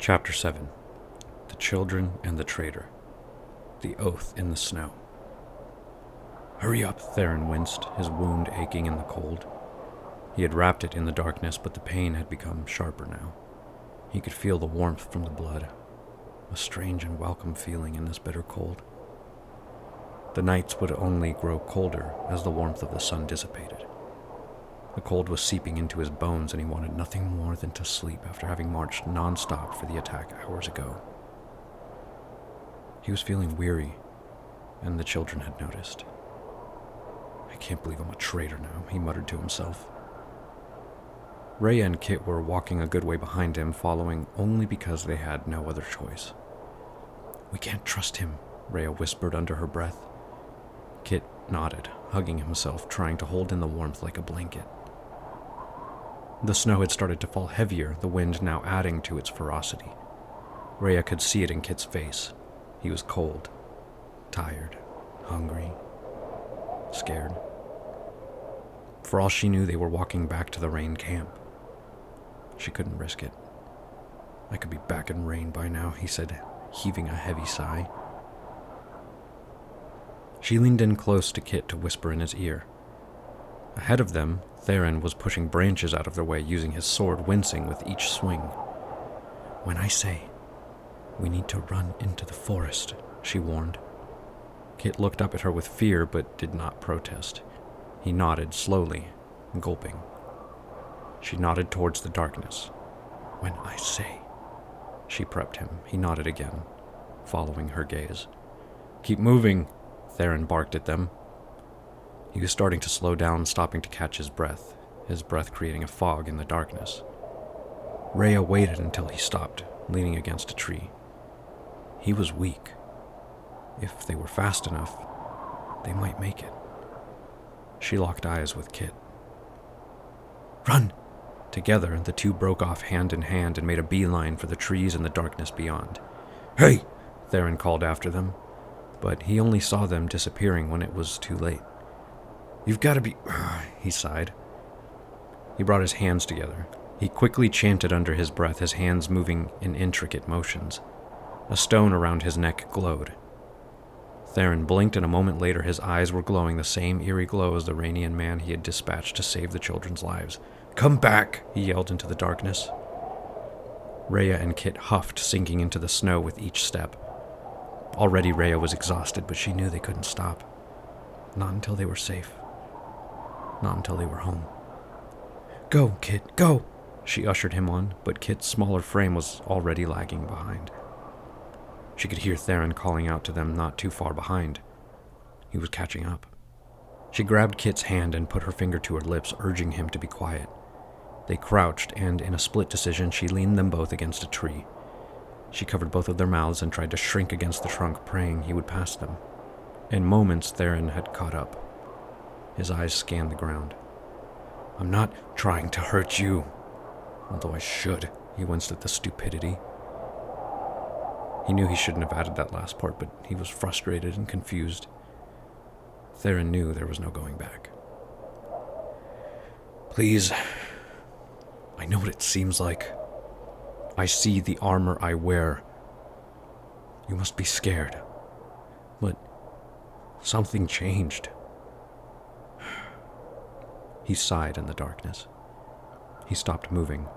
Chapter 7. The Children and the Traitor. The Oath in the Snow. "Hurry up," Theron winced, his wound aching in the cold. He had wrapped it in the darkness, but the pain had become sharper now. He could feel the warmth from the blood, a strange and welcome feeling in this bitter cold. The nights would only grow colder as the warmth of the sun dissipated. The cold was seeping into his bones, and he wanted nothing more than to sleep after having marched non-stop for the attack hours ago. He was feeling weary, and the children had noticed. "I can't believe I'm a traitor now," he muttered to himself. Rhea and Kit were walking a good way behind him, following only because they had no other choice. "We can't trust him," Rhea whispered under her breath. Kit nodded, hugging himself, trying to hold in the warmth like a blanket. The snow had started to fall heavier, the wind now adding to its ferocity. Rhea could see it in Kit's face. He was cold, tired, hungry, scared. For all she knew, they were walking back to the Rain camp. She couldn't risk it. "I could be back in Rain by now," he said, heaving a heavy sigh. She leaned in close to Kit to whisper in his ear. Ahead of them, Theron was pushing branches out of their way, using his sword, wincing with each swing. "When I say, we need to run into the forest," she warned. Kit looked up at her with fear, but did not protest. He nodded slowly, gulping. She nodded towards the darkness. "When I say," she prepped him. He nodded again, following her gaze. "Keep moving," Theron barked at them. He was starting to slow down, stopping to catch his breath creating a fog in the darkness. Rhea waited until he stopped, leaning against a tree. He was weak. If they were fast enough, they might make it. She locked eyes with Kit. "Run!" Together, the two broke off hand in hand and made a beeline for the trees and the darkness beyond. "Hey!" Theron called after them, but he only saw them disappearing when it was too late. "You've got to be..." he sighed. He brought his hands together. He quickly chanted under his breath, his hands moving in intricate motions. A stone around his neck glowed. Theron blinked, and a moment later his eyes were glowing the same eerie glow as the Rainian man he had dispatched to save the children's lives. "Come back!" he yelled into the darkness. Rhea and Kit huffed, sinking into the snow with each step. Already Rhea was exhausted, but she knew they couldn't stop. Not until they were safe. Not until they were home. "Go, Kit, go!" She ushered him on, but Kit's smaller frame was already lagging behind. She could hear Theron calling out to them not too far behind. He was catching up. She grabbed Kit's hand and put her finger to her lips, urging him to be quiet. They crouched, and in a split decision, she leaned them both against a tree. She covered both of their mouths and tried to shrink against the trunk, praying he would pass them. In moments, Theron had caught up. His eyes scanned the ground. "I'm not trying to hurt you. Although I should," he winced at the stupidity. He knew he shouldn't have added that last part, but he was frustrated and confused. Theron knew there was no going back. "Please, I know what it seems like. I see the armor I wear. You must be scared. But something changed." He sighed in the darkness. He stopped moving,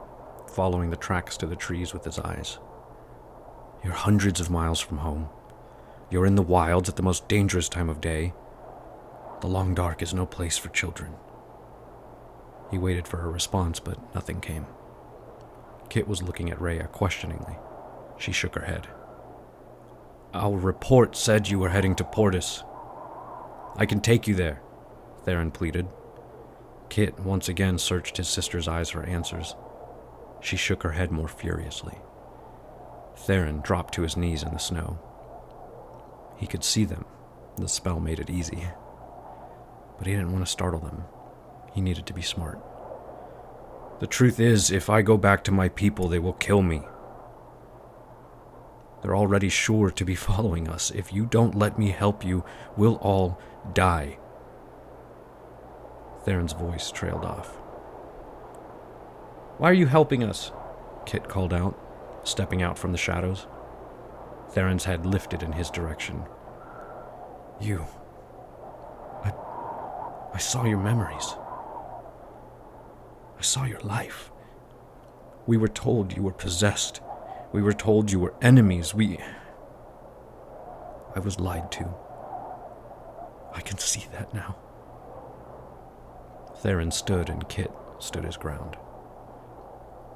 following the tracks to the trees with his eyes. "You're hundreds of miles from home. You're in the wilds at the most dangerous time of day. The long dark is no place for children." He waited for her response, but nothing came. Kit was looking at Rhea questioningly. She shook her head. "Our report said you were heading to Portis. I can take you there," Theron pleaded. Kit once again searched his sister's eyes for answers. She shook her head more furiously. Theron dropped to his knees in the snow. He could see them. The spell made it easy. But he didn't want to startle them. He needed to be smart. "The truth is, if I go back to my people, they will kill me. They're already sure to be following us. If you don't let me help you, we'll all die." Theron's voice trailed off. "Why are you helping us?" Kit called out. stepping out from the shadows. Theron's head lifted in his direction. You. I saw your memories. I saw your life. We were told you were possessed. We were told you were enemies. I was lied to. I can see that now. Theron stood and Kit stood his ground.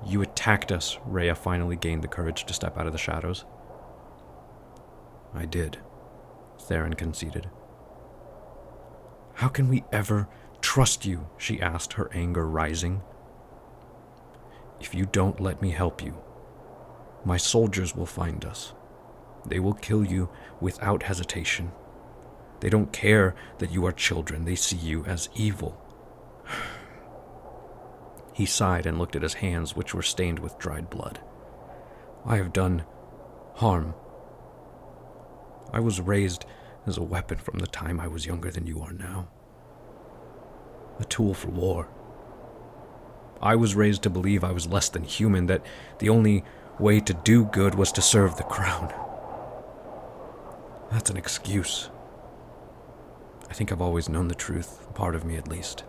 You attacked us, Rhea finally gained the courage to step out of the shadows. I did, Theron conceded. How can we ever trust you? She asked, her anger rising. If you don't let me help you, my soldiers will find us. They will kill you without hesitation. They don't care that you are children. They see you as evil. He sighed and looked at his hands, which were stained with dried blood. I have done harm. I was raised as a weapon from the time I was younger than you are now. A tool for war. I was raised to believe I was less than human, that the only way to do good was to serve the crown. That's an excuse. I think I've always known the truth, part of me at least.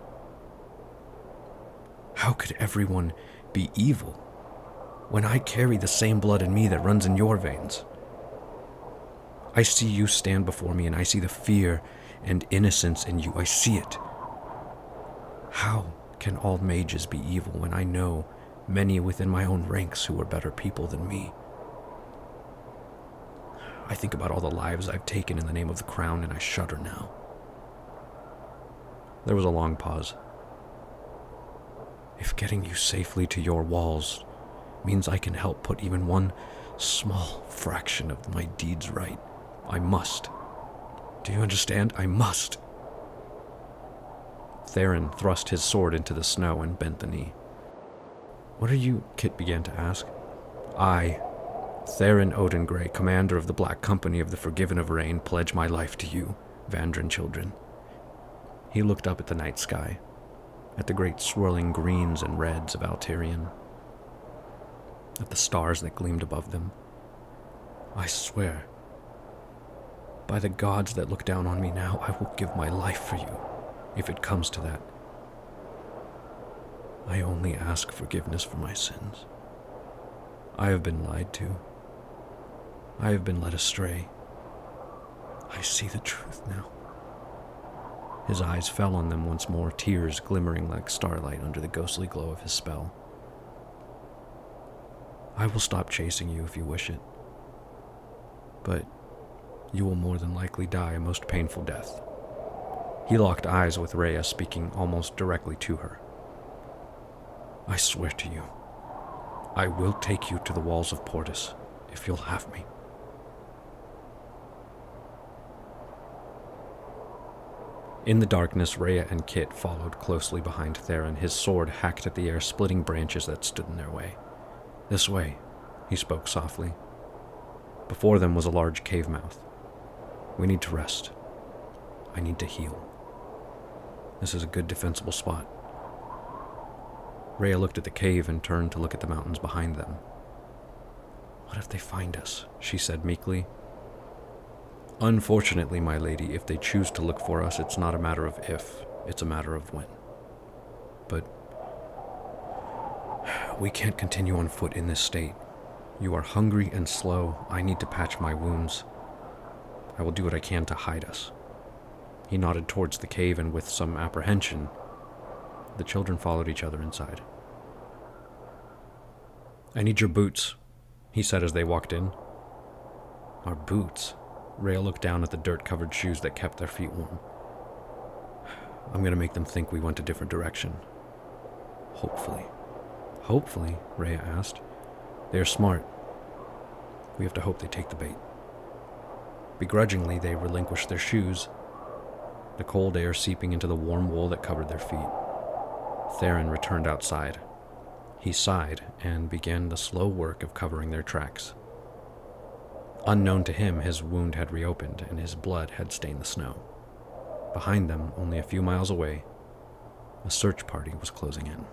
How could everyone be evil when I carry the same blood in me that runs in your veins? I see you stand before me and I see the fear and innocence in you. I see it. How can all mages be evil when I know many within my own ranks who are better people than me? I think about all the lives I've taken in the name of the crown and I shudder now. There was a long pause. If getting you safely to your walls means I can help put even one small fraction of my deeds right, I must. Do you understand? I must. Theron thrust his sword into the snow and bent the knee. What are you? Kit began to ask. I, Theron Odengray, commander of the Black Company of the Forgiven of Rain, pledge my life to you, Vandren children. He looked up at the night sky, at the great swirling greens and reds of Altarian, at the stars that gleamed above them. I swear, by the gods that look down on me now, I will give my life for you, if it comes to that. I only ask forgiveness for my sins. I have been lied to. I have been led astray. I see the truth now. His eyes fell on them once more, tears glimmering like starlight under the ghostly glow of his spell. I will stop chasing you if you wish it, but you will more than likely die a most painful death. He locked eyes with Rhea, speaking almost directly to her. I swear to you, I will take you to the walls of Portus, if you'll have me. In the darkness, Rhea and Kit followed closely behind Theron, his sword hacked at the air, splitting branches that stood in their way. This way, he spoke softly. Before them was a large cave mouth. We need to rest. I need to heal. This is a good defensible spot. Rhea looked at the cave and turned to look at the mountains behind them. What if they find us? She said meekly. Unfortunately, my lady, if they choose to look for us, it's not a matter of if, it's a matter of when. But we can't continue on foot in this state. You are hungry and slow. I need to patch my wounds. I will do what I can to hide us. He nodded towards the cave, and with some apprehension, the children followed each other inside. I need your boots, he said as they walked in. Our boots? Rhea looked down at the dirt-covered shoes that kept their feet warm. I'm going to make them think we went a different direction. Hopefully. Hopefully, Rhea asked. They are smart. We have to hope they take the bait. Begrudgingly, they relinquished their shoes, the cold air seeping into the warm wool that covered their feet. Theron returned outside. He sighed and began the slow work of covering their tracks. Unknown to him, his wound had reopened and his blood had stained the snow. Behind them, only a few miles away, a search party was closing in.